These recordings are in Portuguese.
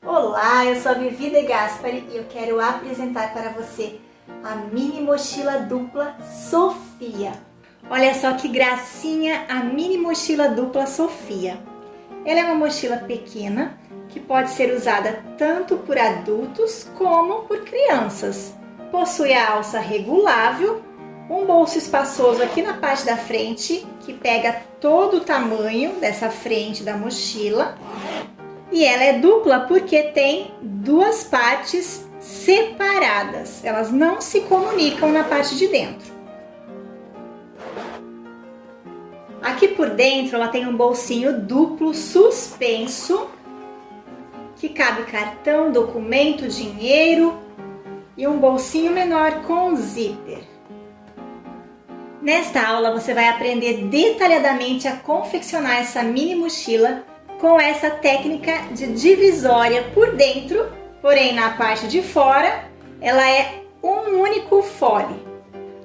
Olá, eu sou a Vivi De Gaspari e eu quero apresentar para você a mini mochila dupla Sofia. Olha só que gracinha a mini mochila dupla Sofia. Ela é uma mochila pequena que pode ser usada tanto por adultos como por crianças. Possui a alça regulável, um bolso espaçoso aqui na parte da frente que pega todo o tamanho dessa frente da mochila. E ela é dupla porque tem duas partes separadas, elas não se comunicam na parte de dentro. Aqui por dentro ela tem um bolsinho duplo suspenso, que cabe cartão, documento, dinheiro e um bolsinho menor com zíper. Nesta aula você vai aprender detalhadamente a confeccionar essa mini mochila com essa técnica de divisória por dentro, porém na parte de fora ela é um único fole.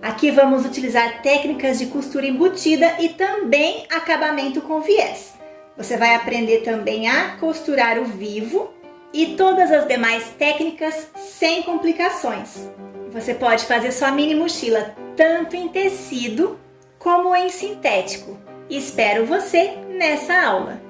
Aqui vamos utilizar técnicas de costura embutida e também acabamento com viés. Você vai aprender também a costurar o vivo e todas as demais técnicas sem complicações. Você pode fazer sua mini mochila tanto em tecido como em sintético. Espero você nessa aula!